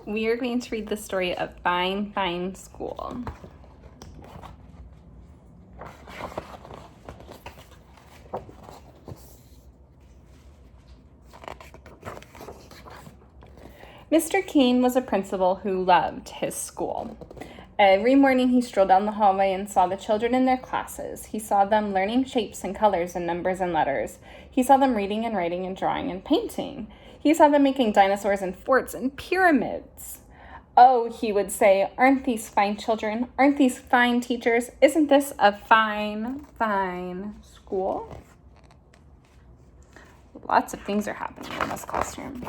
We are going to read the story of Fine, Fine School. Mr. Keene was a principal who loved his school. Every morning he strolled down the hallway and saw the children in their classes. He saw them learning shapes and colors and numbers and letters. He saw them reading and writing and drawing and painting. He saw them making dinosaurs and forts and pyramids. Oh, he would say, aren't these fine children? Aren't these fine teachers? Isn't this a fine, fine school? Lots of things are happening in this classroom.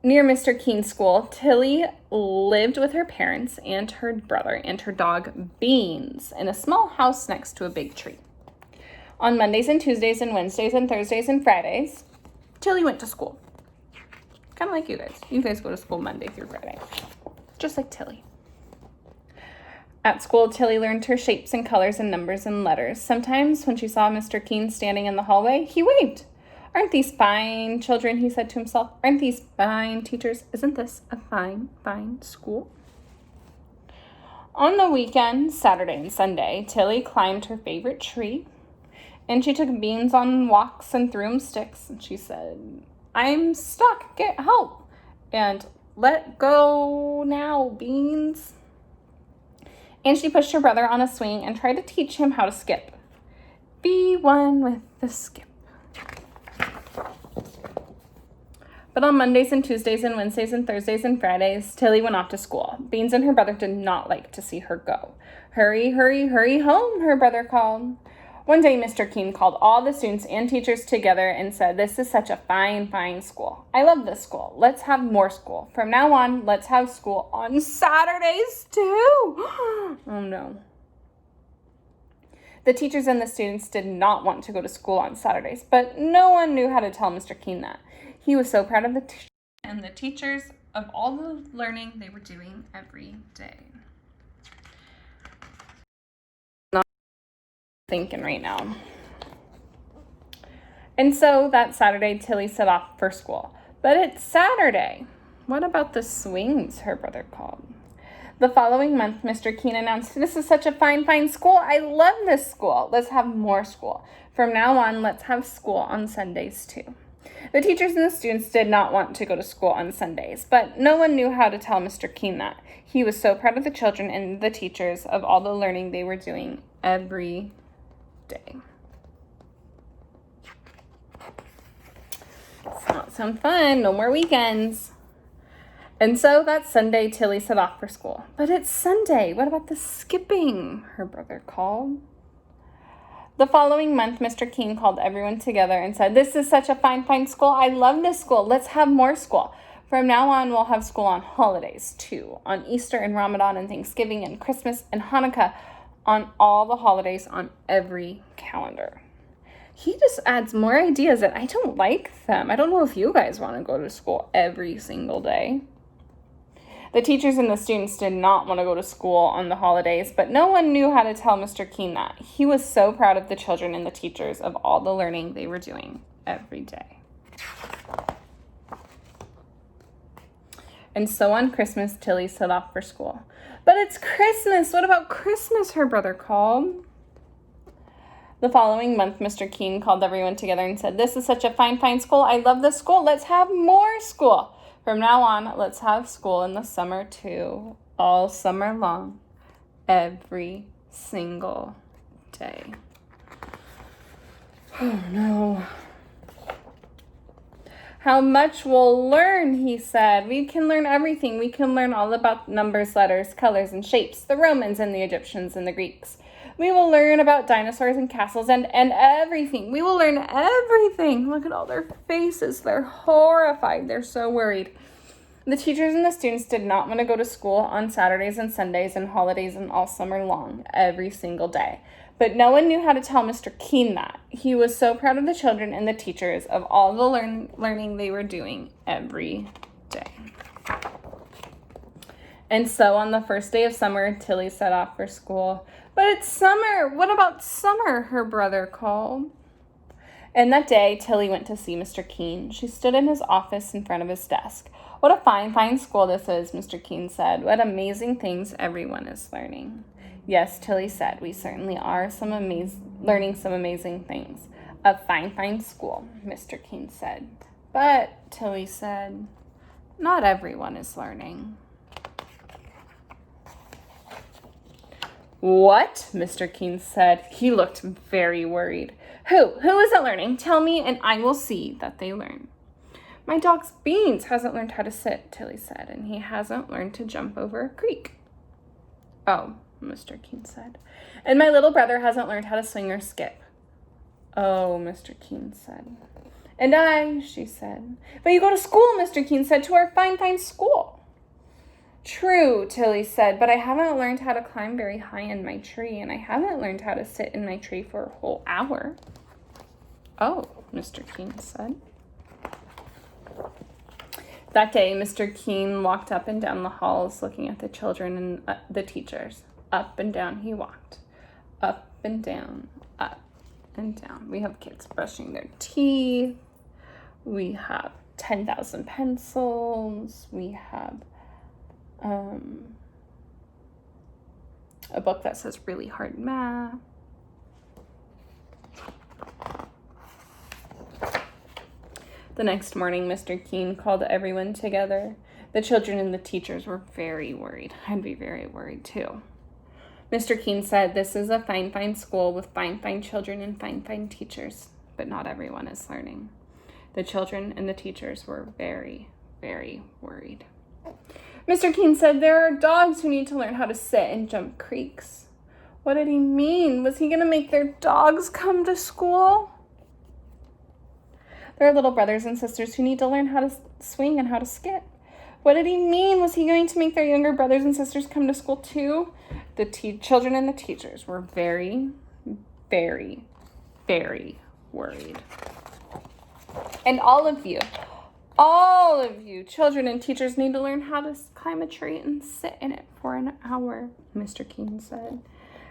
Near Mr. Keene's school, Tilly lived with her parents and her brother and her dog, Beans, in a small house next to a big tree. On Mondays and Tuesdays and Wednesdays and Thursdays and Fridays, Tilly went to school. Kind of like you guys. You guys go to school Monday through Friday, just like Tilly. At school, Tilly learned her shapes and colors and numbers and letters. Sometimes when she saw Mr. Keene standing in the hallway, he waved. Aren't these fine children, he said to himself. Aren't these fine teachers? Isn't this a fine, fine school? On the weekend, Saturday and Sunday, Tilly climbed her favorite tree, and she took Beans on walks and threw him sticks. And she said, I'm stuck, get help. And let go now, Beans. And she pushed her brother on a swing and tried to teach him how to skip. Be one with the skip. But on Mondays and Tuesdays and Wednesdays and Thursdays and Fridays, Tilly went off to school. Beans and her brother did not like to see her go. Hurry, hurry, hurry home, her brother called. One day, Mr. Keene called all the students and teachers together and said, this is such a fine, fine school. I love this school. Let's have more school. From now on, let's have school on Saturdays too. Oh no. The teachers and the students did not want to go to school on Saturdays, but no one knew how to tell Mr. Keene that. He was so proud of the and the teachers of all the learning they were doing every day. Not thinking right now. And so that Saturday, Tilly set off for school. But it's Saturday. What about the swings, her brother called. The following month, Mr. Keene announced, this is such a fine, fine school. I love this school. Let's have more school. From now on, let's have school on Sundays too. The teachers and the students did not want to go to school on Sundays, but no one knew how to tell Mr. Keene that. He was so proud of the children and the teachers of all the learning they were doing every day. It's not some fun. No more weekends. And so that Sunday, Tilly set off for school. But it's Sunday. What about the skipping? Her brother called. The following month, Mr. Keene called everyone together and said, this is such a fine, fine school. I love this school. Let's have more school. From now on, we'll have school on holidays too. On Easter and Ramadan and Thanksgiving and Christmas and Hanukkah. On all the holidays on every calendar. He just adds more ideas and I don't like them. I don't know if you guys want to go to school every single day. The teachers and the students did not want to go to school on the holidays, but no one knew how to tell Mr. Keene that. He was so proud of the children and the teachers of all the learning they were doing every day. And so on Christmas, Tilly set off for school. But it's Christmas. What about Christmas? Her brother called. The following month, Mr. Keene called everyone together and said, this is such a fine, fine school. I love this school. Let's have more school. From now on, let's have school in the summer too, all summer long, every single day. Oh no. How much we'll learn, he said. We can learn everything. We can learn all about numbers, letters, colors, and shapes, the Romans and the Egyptians and the Greeks. We will learn about dinosaurs and castles and everything. We will learn everything. Look at all their faces. They're horrified. They're so worried. The teachers and the students did not want to go to school on Saturdays and Sundays and holidays and all summer long, every single day. But no one knew how to tell Mr. Keene that. He was so proud of the children and the teachers of all the learning they were doing every day. And so on the first day of summer, Tilly set off for school. But it's summer. What about summer? Her brother called. And that day, Tilly went to see Mr. Keene. She stood in his office in front of his desk. "What a fine, fine school this is," Mr. Keene said. "What amazing things everyone is learning." "Yes," Tilly said, "we certainly are learning some amazing things. A fine, fine school," Mr. Keene said. "But," Tilly said, "not everyone is learning." "What?" Mr. Keene said. He looked very worried. Who isn't learning? Tell me, and I will see that they learn." "My dog Beans hasn't learned how to sit," Tilly said, "and he hasn't learned to jump over a creek." "Oh," Mr. Keene said. "And my little brother hasn't learned how to swing or skip." "Oh," Mr. Keene said. "And I," she said. "But you go to school," Mr. Keene said, "to our fine, fine school." "True," Tilly said, "but I haven't learned how to climb very high in my tree, and I haven't learned how to sit in my tree for a whole hour." "Oh," Mr. Keene said. That day, Mr. Keene walked up and down the halls looking at the children and the teachers. Up and down he walked. Up and down, up and down. We have kids brushing their teeth. We have 10,000 pencils. We have a book that says really hard math. The next morning, Mr. Keene called everyone together. The children and the teachers were very worried. I'd be very worried too. Mr. Keene said, "This is a fine, fine school with fine, fine children and fine, fine teachers, but not everyone is learning." The children and the teachers were very, very worried. Mr. Keene said, "There are dogs who need to learn how to sit and jump creeks." What did he mean? Was he going to make their dogs come to school? "There are little brothers and sisters who need to learn how to swing and how to skip." What did he mean? Was he going to make their younger brothers and sisters come to school too? The children and the teachers were very, very, very worried. And all of you, children and teachers, need to learn how to climb a tree and sit in it for an hour, Mr. Keene said.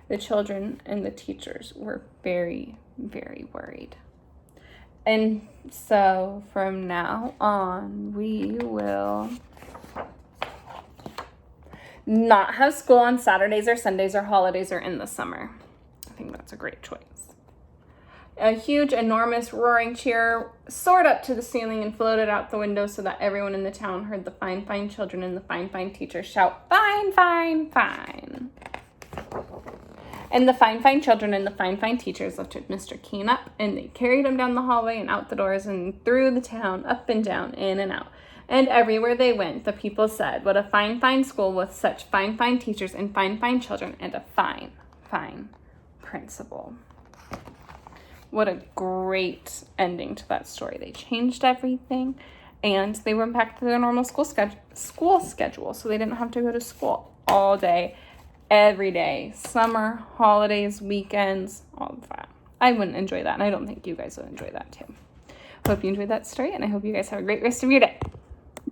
The children and the teachers were very, very worried. And so from now on, we will not have school on Saturdays or Sundays or holidays or in the summer. I think that's a great choice. A huge, enormous, roaring cheer soared up to the ceiling and floated out the window so that everyone in the town heard the fine, fine children and the fine, fine teachers shout, "Fine, fine, fine." And the fine, fine children and the fine, fine teachers lifted Mr. Keene up, and they carried him down the hallway and out the doors and through the town, up and down, in and out. And everywhere they went, the people said, "What a fine, fine school with such fine, fine teachers and fine, fine children and a fine, fine principal." What a great ending to that story. They changed everything, and they went back to their normal school schedule, so they didn't have to go to school all day, every day, summer, holidays, weekends, all of that. I wouldn't enjoy that, and I don't think you guys would enjoy that too. Hope you enjoyed that story, and I hope you guys have a great rest of your day.